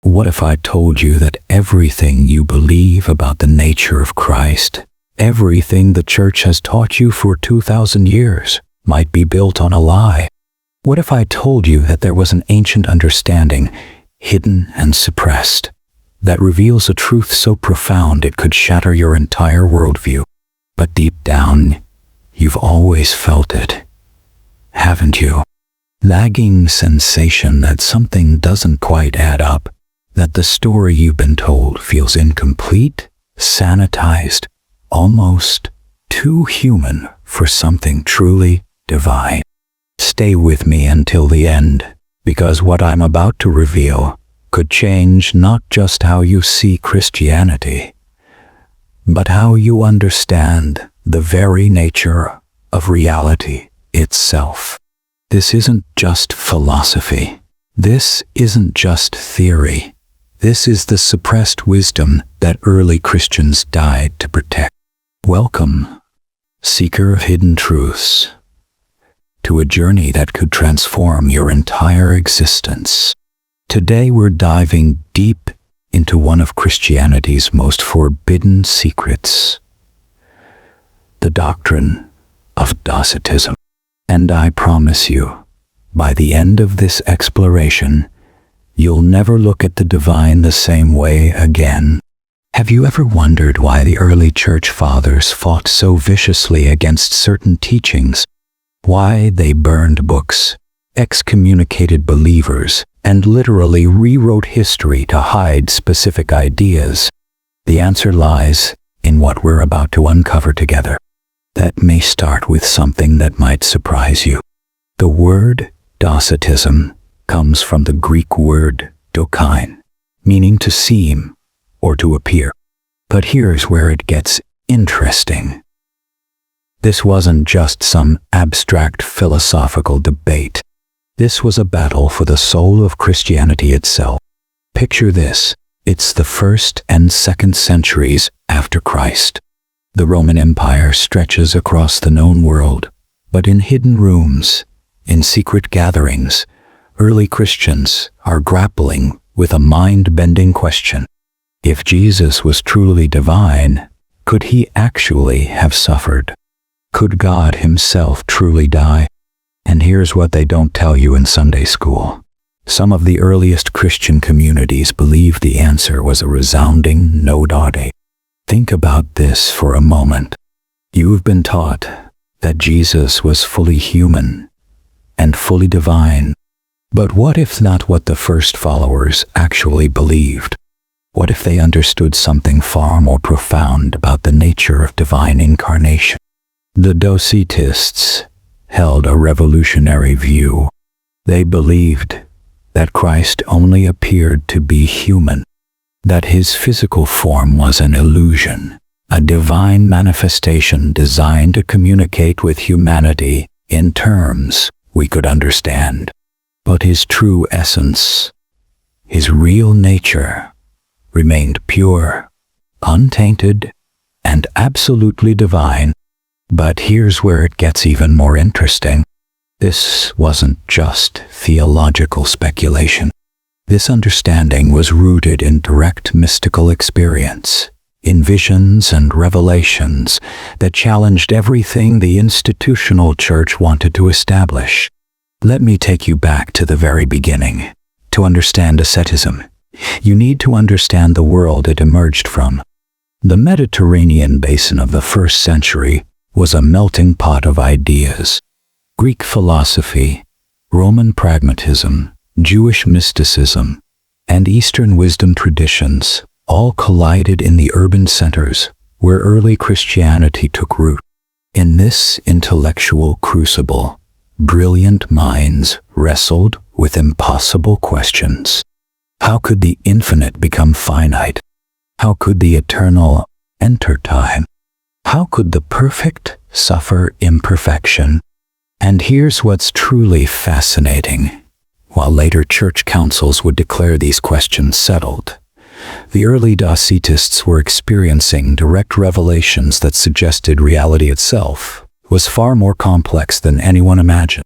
What if I told you that everything you believe about the nature of Christ, everything the church has taught you for 2,000 years, might be built on a lie? What if I told you that there was an ancient understanding, hidden and suppressed, that reveals a truth so profound it could shatter your entire worldview? But deep down, you've always felt it, haven't you? Nagging sensation that something doesn't quite add up, that the story you've been told feels incomplete, sanitized, almost too human for something truly divine. Stay with me until the end, because what I'm about to reveal could change not just how you see Christianity, but how you understand the very nature of reality itself. This isn't just philosophy. This isn't just theory. This is the suppressed wisdom that early Christians died to protect. Welcome, seeker of hidden truths, to a journey that could transform your entire existence. Today we're diving deep into one of Christianity's most forbidden secrets, the doctrine of Docetism. And I promise you, by the end of this exploration, you'll never look at the divine the same way again. Have you ever wondered why the early church fathers fought so viciously against certain teachings? Why they burned books, excommunicated believers, and literally rewrote history to hide specific ideas? The answer lies in what we're about to uncover together. That may start with something that might surprise you. The word Docetism comes from the Greek word dokine, meaning to seem or to appear. But here's where it gets interesting. This wasn't just some abstract philosophical debate. This was a battle for the soul of Christianity itself. Picture this. It's the 1st and 2nd centuries after Christ. The Roman Empire stretches across the known world, but in hidden rooms, in secret gatherings, early Christians are grappling with a mind-bending question. If Jesus was truly divine, could he actually have suffered? Could God himself truly die? And here's what they don't tell you in Sunday school. Some of the earliest Christian communities believed the answer was a resounding no date. Think about this for a moment. You've been taught that Jesus was fully human and fully divine. But what if not what the first followers actually believed? What if they understood something far more profound about the nature of divine incarnation? The Docetists held a revolutionary view. They believed that Christ only appeared to be human, that his physical form was an illusion, a divine manifestation designed to communicate with humanity in terms we could understand. But his true essence, his real nature, remained pure, untainted, and absolutely divine. But here's where it gets even more interesting. This wasn't just theological speculation. This understanding was rooted in direct mystical experience, in visions and revelations that challenged everything the institutional church wanted to establish. Let me take you back to the very beginning. To understand Docetism, you need to understand the world it emerged from. The Mediterranean basin of the 1st century was a melting pot of ideas. Greek philosophy, Roman pragmatism, Jewish mysticism, and Eastern wisdom traditions all collided in the urban centers where early Christianity took root. In this intellectual crucible, brilliant minds wrestled with impossible questions. How could the infinite become finite? How could the eternal enter time? How could the perfect suffer imperfection? And here's what's truly fascinating. While later church councils would declare these questions settled, the early Docetists were experiencing direct revelations that suggested reality itself was far more complex than anyone imagined.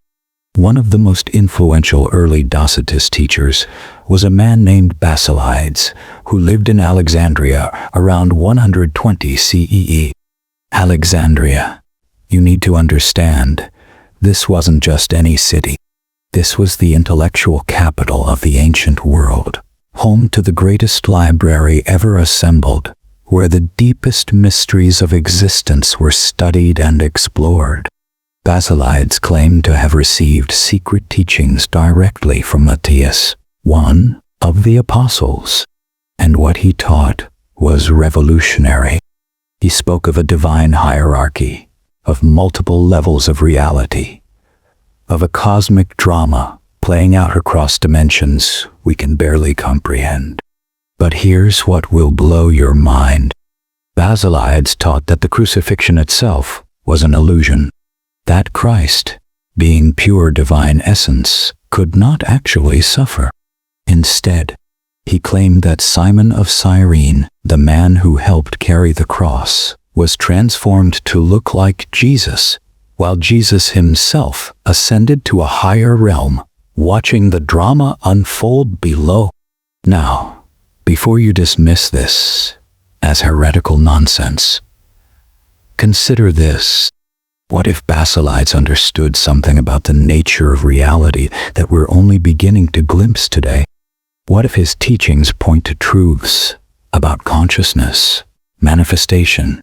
One of the most influential early Docetist teachers was a man named Basilides, who lived in Alexandria around 120 CEE. Alexandria. You need to understand, this wasn't just any city. This was the intellectual capital of the ancient world, home to the greatest library ever assembled, where the deepest mysteries of existence were studied and explored. Basilides claimed to have received secret teachings directly from Matthias, one of the apostles, and what he taught was revolutionary. He spoke of a divine hierarchy, of multiple levels of reality, of a cosmic drama playing out across dimensions we can barely comprehend. But here's what will blow your mind. Basilides taught that the crucifixion itself was an illusion, that Christ, being pure divine essence, could not actually suffer. Instead, he claimed that Simon of Cyrene, the man who helped carry the cross, was transformed to look like Jesus, while Jesus himself ascended to a higher realm, watching the drama unfold below. Now, before you dismiss this as heretical nonsense, consider this. What if Basilides understood something about the nature of reality that we're only beginning to glimpse today? What if his teachings point to truths about consciousness, manifestation,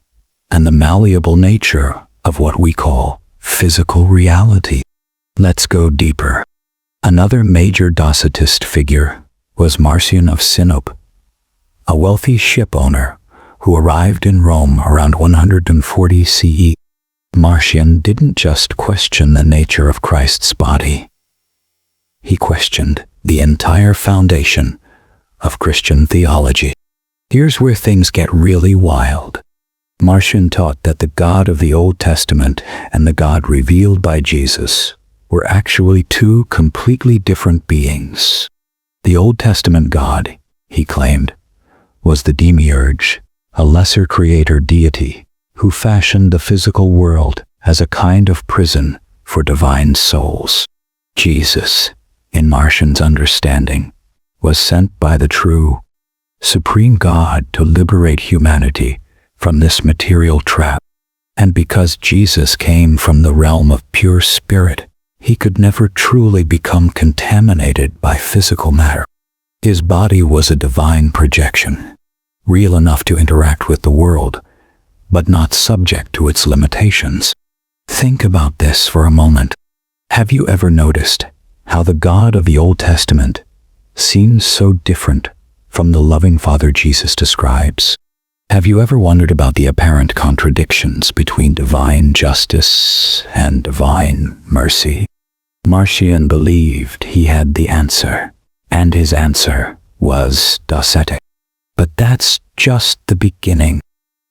and the malleable nature of what we call physical reality? Let's go deeper. Another major Docetist figure was Marcion of Sinope, a wealthy ship owner who arrived in Rome around 140 CE. Marcion didn't just question the nature of Christ's body. He questioned the entire foundation of Christian theology. Here's where things get really wild. Marcion taught that the God of the Old Testament and the God revealed by Jesus were actually two completely different beings. The Old Testament God, he claimed, was the demiurge, a lesser creator deity who fashioned the physical world as a kind of prison for divine souls. Jesus, in Marcion's understanding, was sent by the true, supreme God to liberate humanity from this material trap. And because Jesus came from the realm of pure spirit, he could never truly become contaminated by physical matter. His body was a divine projection, real enough to interact with the world, but not subject to its limitations. Think about this for a moment. Have you ever noticed how the God of the Old Testament seems so different from the loving Father Jesus describes? Have you ever wondered about the apparent contradictions between divine justice and divine mercy? Marcion believed he had the answer, and his answer was Docetic. But that's just the beginning.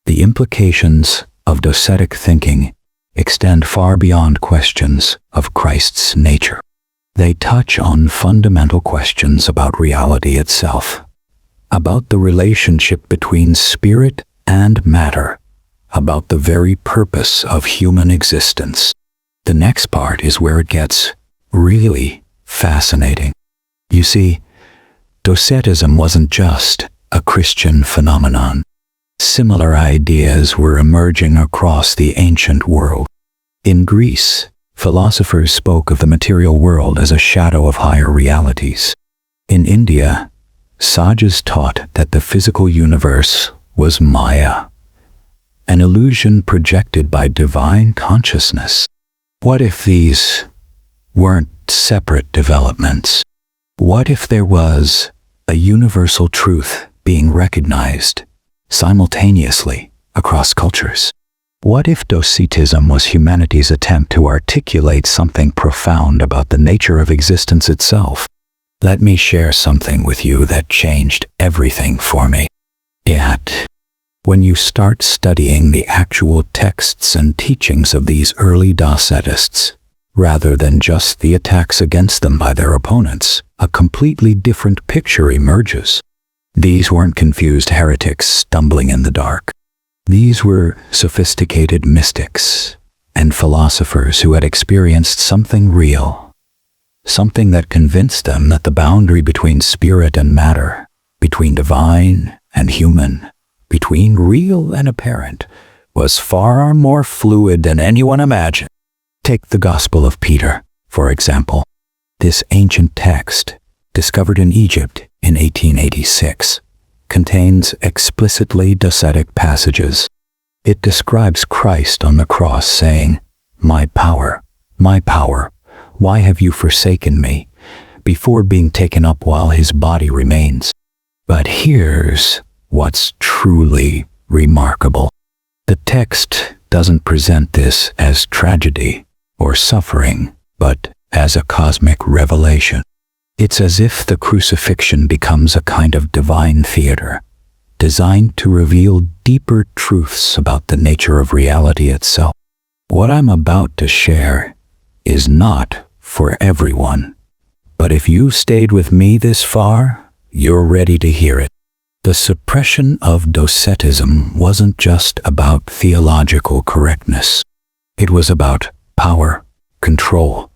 The implications of Docetic thinking extend far beyond questions of Christ's nature. They touch on fundamental questions about reality itself, about the relationship between spirit and matter, about the very purpose of human existence. The next part is where it gets really fascinating. You see, Docetism wasn't just a Christian phenomenon. Similar ideas were emerging across the ancient world. In Greece, philosophers spoke of the material world as a shadow of higher realities. In India, sages taught that the physical universe was Maya, an illusion projected by divine consciousness. What if these weren't separate developments? What if there was a universal truth being recognized simultaneously across cultures? What if Docetism was humanity's attempt to articulate something profound about the nature of existence itself? Let me share something with you that changed everything for me. Yet, when you start studying the actual texts and teachings of these early Docetists, rather than just the attacks against them by their opponents, a completely different picture emerges. These weren't confused heretics stumbling in the dark. These were sophisticated mystics and philosophers who had experienced something real, something that convinced them that the boundary between spirit and matter, between divine and human, between real and apparent, was far more fluid than anyone imagined. Take the Gospel of Peter, for example. This ancient text, discovered in Egypt in 1886, contains explicitly Docetic passages. It describes Christ on the cross saying, my power, why have you forsaken me?" before being taken up while his body remains. But here's what's truly remarkable. The text doesn't present this as tragedy or suffering, but as a cosmic revelation. It's as if the crucifixion becomes a kind of divine theater, designed to reveal deeper truths about the nature of reality itself. What I'm about to share is not for everyone, but if you stayed with me this far, you're ready to hear it. The suppression of Docetism wasn't just about theological correctness. It was about power, control,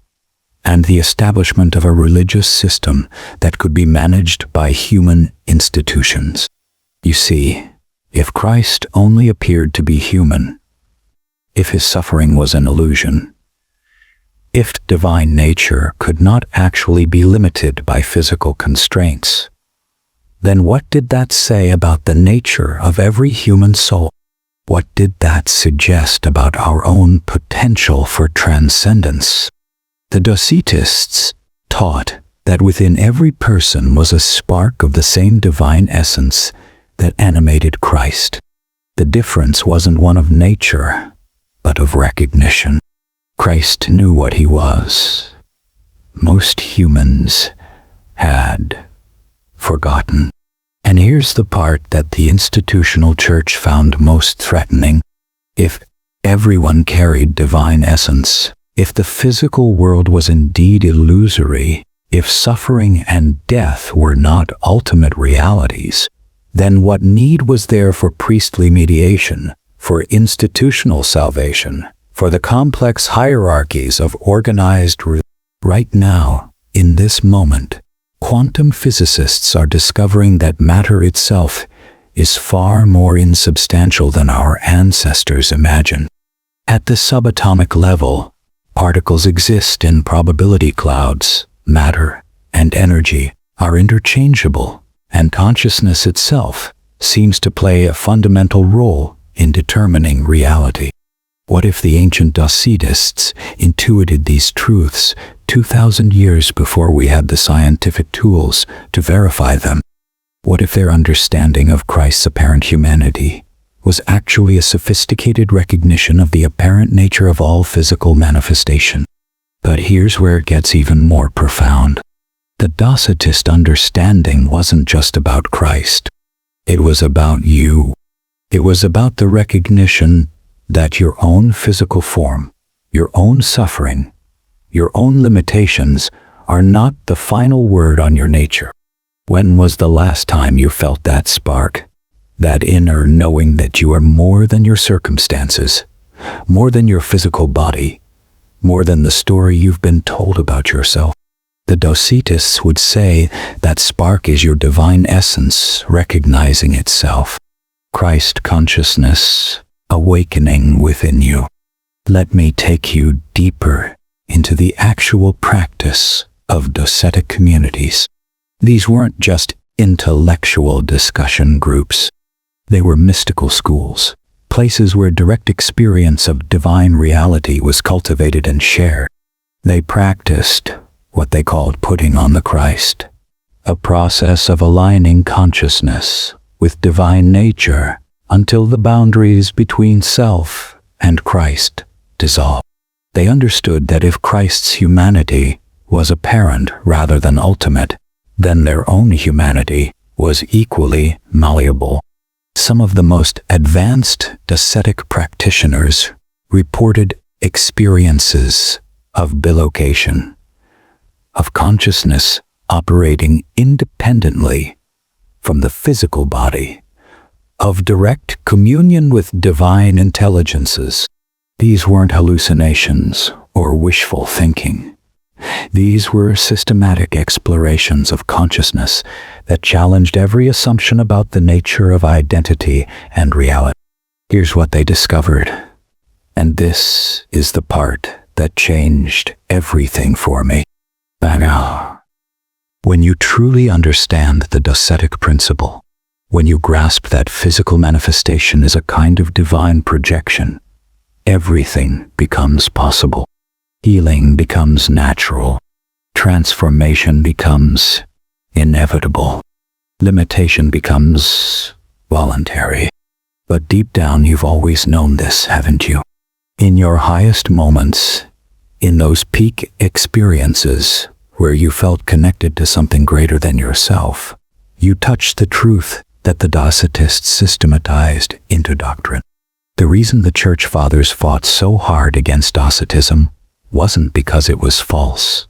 and the establishment of a religious system that could be managed by human institutions. You see, if Christ only appeared to be human, if his suffering was an illusion, if divine nature could not actually be limited by physical constraints, then what did that say about the nature of every human soul? What did that suggest about our own potential for transcendence? The Docetists taught that within every person was a spark of the same divine essence that animated Christ. The difference wasn't one of nature, but of recognition. Christ knew what he was. Most humans had forgotten. And here's the part that the institutional church found most threatening. If everyone carried divine essence, if the physical world was indeed illusory, if suffering and death were not ultimate realities, then what need was there for priestly mediation, for institutional salvation, for the complex hierarchies of organized religion? Right now, in this moment, quantum physicists are discovering that matter itself is far more insubstantial than our ancestors imagined. At the subatomic level, particles exist in probability clouds. Matter and energy are interchangeable, and consciousness itself seems to play a fundamental role in determining reality. What if the ancient Docetists intuited these truths 2,000 years before we had the scientific tools to verify them? What if their understanding of Christ's apparent humanity was actually a sophisticated recognition of the apparent nature of all physical manifestation? But here's where it gets even more profound. The Docetist understanding wasn't just about Christ. It was about you. It was about the recognition that your own physical form, your own suffering, your own limitations are not the final word on your nature. When was the last time you felt that spark, that inner knowing that you are more than your circumstances, more than your physical body, more than the story you've been told about yourself? The Docetists would say that spark is your divine essence recognizing itself. Christ consciousness awakening within you. Let me take you deeper into the actual practice of Docetic communities. These weren't just intellectual discussion groups. They were mystical schools, places where direct experience of divine reality was cultivated and shared. They practiced what they called putting on the Christ, a process of aligning consciousness with divine nature until the boundaries between self and Christ dissolved. They understood that if Christ's humanity was apparent rather than ultimate, then their own humanity was equally malleable. Some of the most advanced Docetic practitioners reported experiences of bilocation, of consciousness operating independently from the physical body, of direct communion with divine intelligences. These weren't hallucinations or wishful thinking. These were systematic explorations of consciousness that challenged every assumption about the nature of identity and reality. Here's what they discovered, and this is the part that changed everything for me. When you truly understand the Docetic principle, when you grasp that physical manifestation is a kind of divine projection, everything becomes possible. Healing becomes natural. Transformation becomes inevitable. Limitation becomes voluntary. But deep down, you've always known this, haven't you? In your highest moments, in those peak experiences where you felt connected to something greater than yourself, you touched the truth that the Docetists systematized into doctrine. The reason the Church Fathers fought so hard against Docetism wasn't because it was false.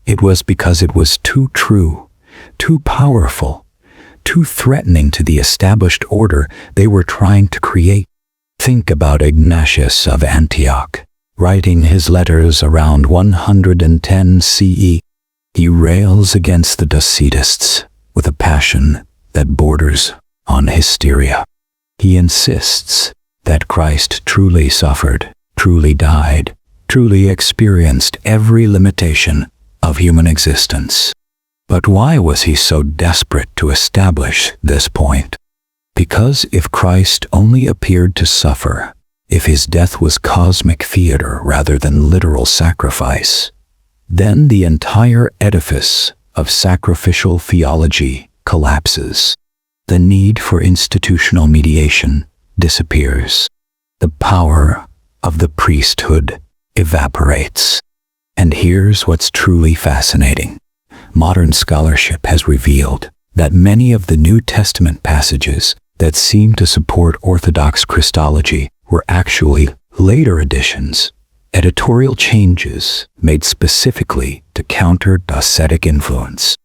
It was because it was too true, too powerful, too threatening to the established order they were trying to create. Think about Ignatius of Antioch, writing his letters around 110 CE. He rails against the Docetists with a passion that borders on hysteria. He insists that Christ truly suffered, truly died, truly experienced every limitation of human existence. But why was he so desperate to establish this point? Because if Christ only appeared to suffer, if his death was cosmic theater rather than literal sacrifice, then the entire edifice of sacrificial theology collapses. The need for institutional mediation disappears. The power of the priesthood evaporates. And here's what's truly fascinating. Modern scholarship has revealed that many of the New Testament passages that seem to support Orthodox Christology were actually later additions, editorial changes made specifically to counter Docetic influence.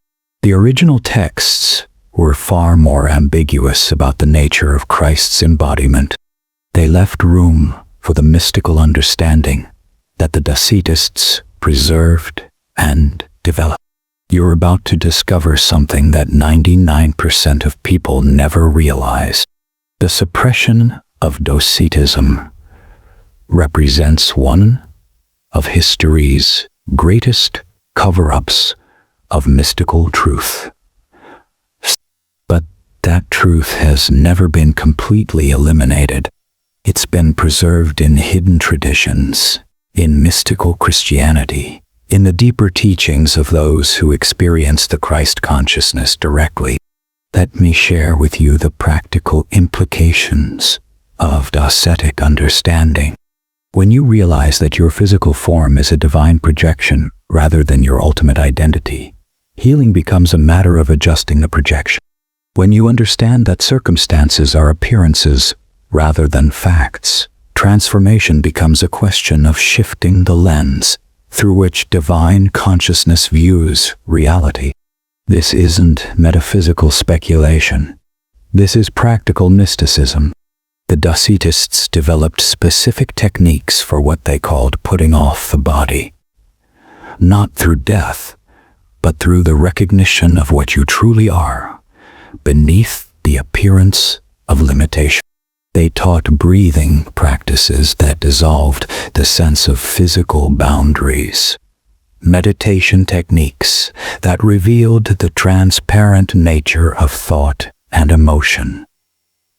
The original texts were far more ambiguous about the nature of Christ's embodiment. They left room for the mystical understanding that the Docetists preserved and developed. You're about to discover something that 99% of people never realize. The suppression of Docetism represents one of history's greatest cover-ups of mystical truth. But that truth has never been completely eliminated. It's been preserved in hidden traditions, in mystical Christianity, in the deeper teachings of those who experience the Christ consciousness directly. Let me share with you the practical implications of Docetic understanding. When you realize that your physical form is a divine projection rather than your ultimate identity, healing becomes a matter of adjusting the projection. When you understand that circumstances are appearances rather than facts, transformation becomes a question of shifting the lens through which divine consciousness views reality. This isn't metaphysical speculation. This is practical mysticism. The Docetists developed specific techniques for what they called putting off the body. Not through death, but through the recognition of what you truly are, beneath the appearance of limitation. They taught breathing practices that dissolved the sense of physical boundaries, meditation techniques that revealed the transparent nature of thought and emotion,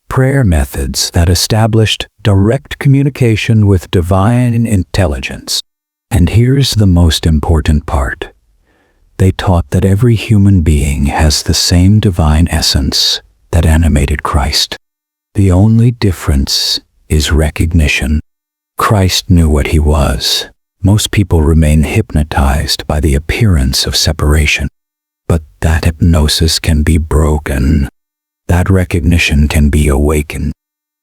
prayer methods that established direct communication with divine intelligence. And here's the most important part. They taught that every human being has the same divine essence that animated Christ. The only difference is recognition. Christ knew what he was. Most people remain hypnotized by the appearance of separation. But that hypnosis can be broken. That recognition can be awakened.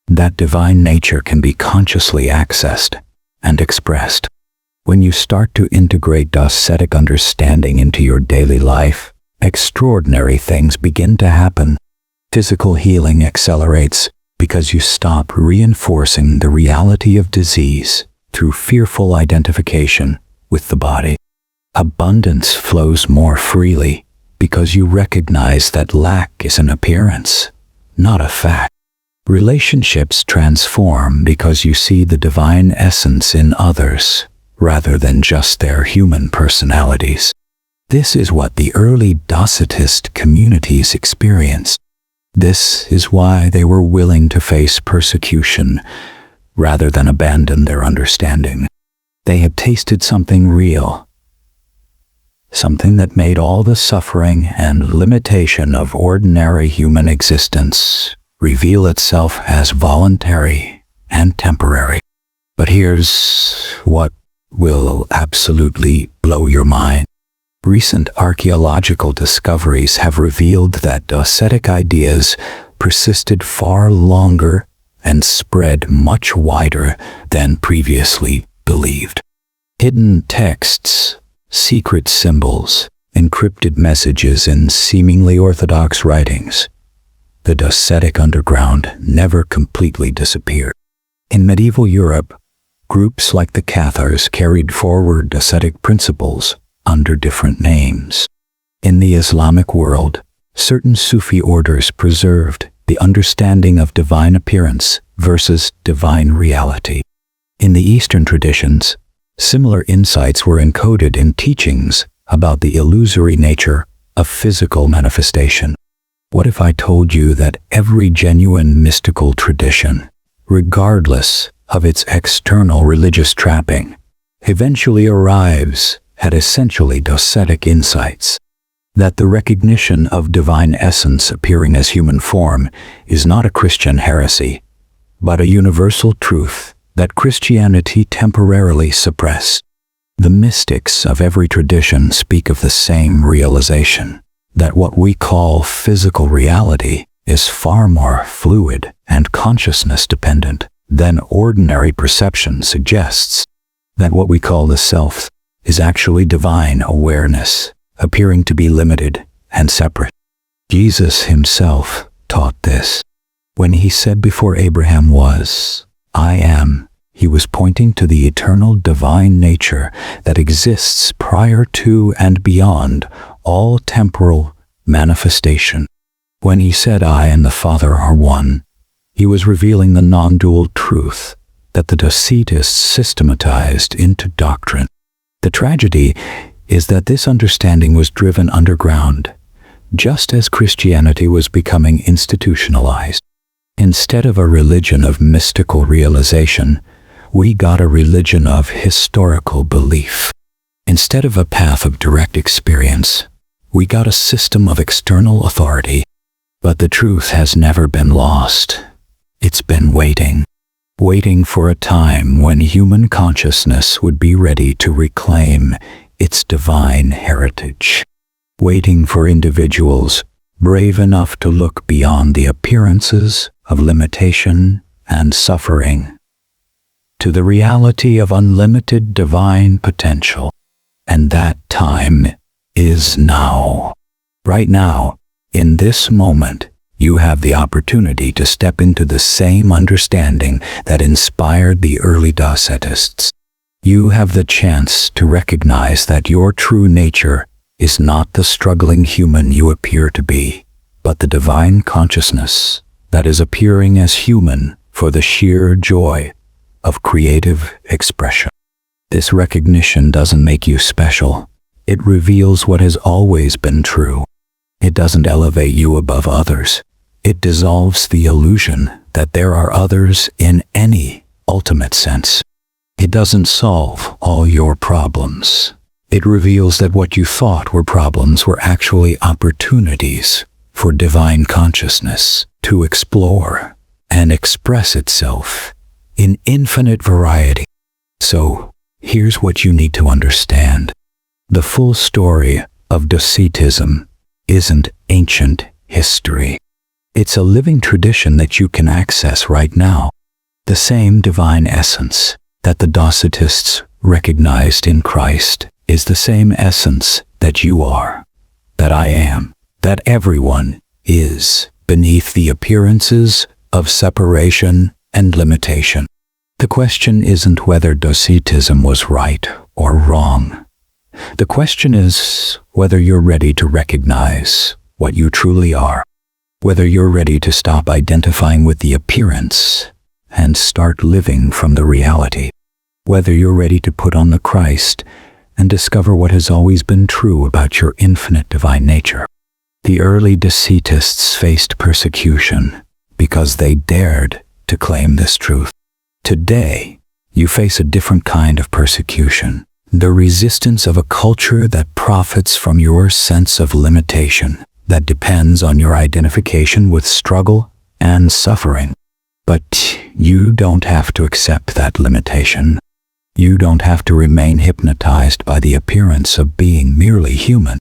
That divine nature can be consciously accessed and expressed. When you start to integrate Docetic understanding into your daily life, extraordinary things begin to happen. Physical healing accelerates because you stop reinforcing the reality of disease through fearful identification with the body. Abundance flows more freely because you recognize that lack is an appearance, not a fact. Relationships transform because you see the divine essence in others rather than just their human personalities. This is what the early Docetist communities experienced. This is why they were willing to face persecution rather than abandon their understanding. They had tasted something real, something that made all the suffering and limitation of ordinary human existence reveal itself as voluntary and temporary. But here's what will absolutely blow your mind. Recent archaeological discoveries have revealed that Docetic ideas persisted far longer and spread much wider than previously believed. Hidden texts, secret symbols, encrypted messages in seemingly orthodox writings. The Docetic underground never completely disappeared. In medieval Europe, groups like the Cathars carried forward Docetic principles under different names. In the Islamic world, certain Sufi orders preserved the understanding of divine appearance versus divine reality. In the Eastern traditions, similar insights were encoded in teachings about the illusory nature of physical manifestation. What if I told you that every genuine mystical tradition, regardless of its external religious trapping, eventually arrives at essentially Docetic insights? That the recognition of divine essence appearing as human form is not a Christian heresy, but a universal truth that Christianity temporarily suppressed. The mystics of every tradition speak of the same realization, that what we call physical reality is far more fluid and consciousness-dependent than ordinary perception suggests, that what we call the self is actually divine awareness, appearing to be limited and separate. Jesus himself taught this. When he said before Abraham was, "I am," he was pointing to the eternal divine nature that exists prior to and beyond all temporal manifestation. When he said, "I and the Father are one," he was revealing the non-dual truth that the Docetists systematized into doctrine. The tragedy is that this understanding was driven underground, just as Christianity was becoming institutionalized. Instead of a religion of mystical realization, we got a religion of historical belief. Instead of a path of direct experience, we got a system of external authority. But the truth has never been lost. It's been waiting for a time when human consciousness would be ready to reclaim its divine heritage, waiting for individuals brave enough to look beyond the appearances of limitation and suffering to the reality of unlimited divine potential. And that time is now. Right now, in this moment, you have the opportunity to step into the same understanding that inspired the early Docetists. You have the chance to recognize that your true nature is not the struggling human you appear to be, but the divine consciousness that is appearing as human for the sheer joy of creative expression. This recognition doesn't make you special. It reveals what has always been true. It doesn't elevate you above others. It dissolves the illusion that there are others in any ultimate sense. It doesn't solve all your problems. It reveals that what you thought were problems were actually opportunities for divine consciousness to explore and express itself in infinite variety. So, here's what you need to understand. The full story of Docetism isn't ancient history. It's a living tradition that you can access right now. The same divine essence that the Docetists recognized in Christ is the same essence that you are, that I am, that everyone is beneath the appearances of separation and limitation. The question isn't whether Docetism was right or wrong, The question is whether you're ready to recognize what you truly are, whether you're ready to stop identifying with the appearance and start living from the reality, whether you're ready to put on the Christ and discover what has always been true about your infinite divine nature. The early Docetists faced persecution because they dared to claim this truth. Today, you face a different kind of persecution, the resistance of a culture that profits from your sense of limitation, that depends on your identification with struggle and suffering. But you don't have to accept that limitation. You don't have to remain hypnotized by the appearance of being merely human.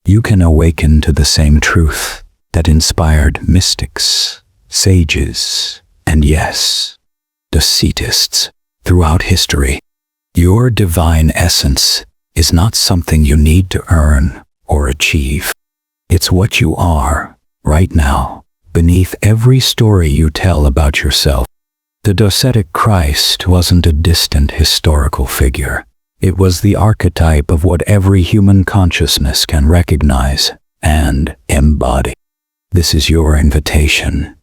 You can awaken to the same truth that inspired mystics, sages, and yes, Docetists throughout history. Your divine essence is not something you need to earn or achieve. It's what you are right now, beneath every story you tell about yourself. The Docetic Christ wasn't a distant historical figure. It was the archetype of what every human consciousness can recognize and embody. This is your invitation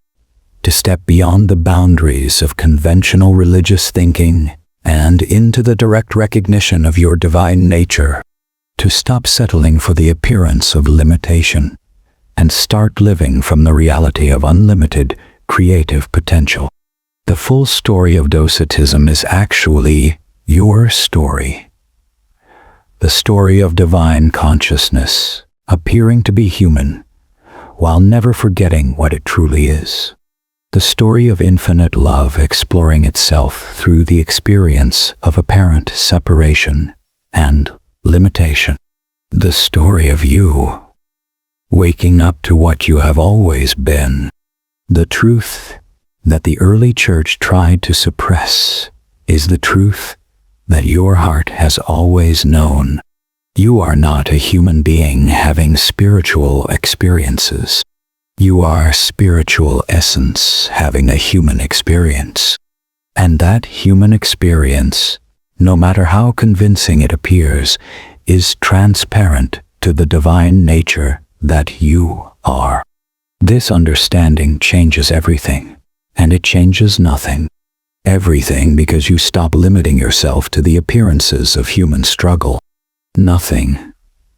to step beyond the boundaries of conventional religious thinking and into the direct recognition of your divine nature, to stop settling for the appearance of limitation and start living from the reality of unlimited creative potential. The full story of Docetism is actually your story. The story of divine consciousness appearing to be human while never forgetting what it truly is. The story of infinite love exploring itself through the experience of apparent separation and limitation. The story of you waking up to what you have always been. The truth that the early church tried to suppress is the truth that your heart has always known. You are not a human being having spiritual experiences. You are spiritual essence having a human experience. And that human experience, no matter how convincing it appears, is transparent to the divine nature that you are. This understanding changes everything, and it changes nothing. Everything because you stop limiting yourself to the appearances of human struggle. Nothing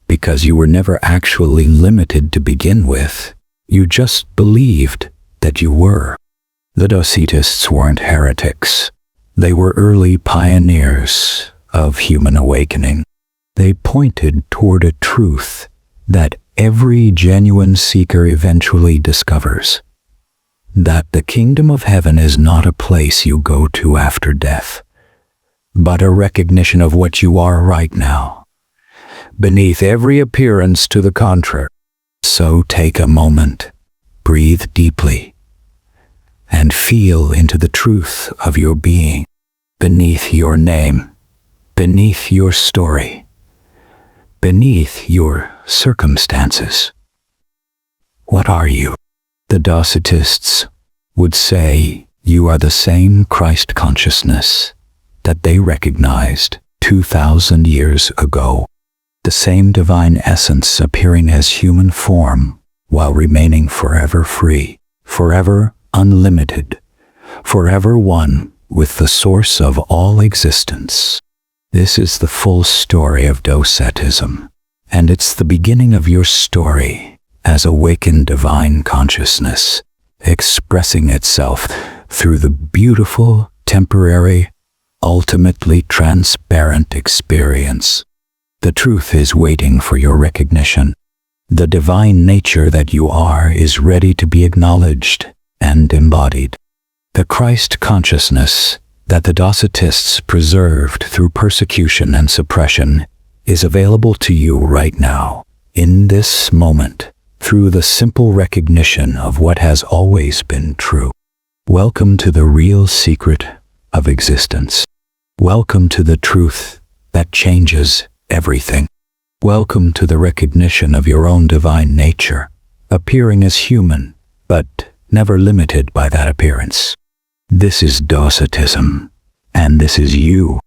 because you were never actually limited to begin with. You just believed that you were. The Docetists weren't heretics. They were early pioneers of human awakening. They pointed toward a truth that every genuine seeker eventually discovers: that the kingdom of heaven is not a place you go to after death, but a recognition of what you are right now, beneath every appearance to the contrary. So take a moment, breathe deeply, and feel into the truth of your being, beneath your name, beneath your story, beneath your circumstances. What are you? The Docetists would say you are the same Christ consciousness that they recognized 2,000 years ago, the same divine essence appearing as human form while remaining forever free, forever unlimited, forever one with the source of all existence. This is the full story of Docetism, and it's the beginning of your story as awakened divine consciousness, expressing itself through the beautiful, temporary, ultimately transparent experience. The truth is waiting for your recognition. The divine nature that you are is ready to be acknowledged and embodied. The Christ consciousness that the Docetists preserved through persecution and suppression is available to you right now, in this moment, through the simple recognition of what has always been true. Welcome to the real secret of existence. Welcome to the truth that changes everything. Welcome to the recognition of your own divine nature, appearing as human, but never limited by that appearance. This is Docetism, and this is you.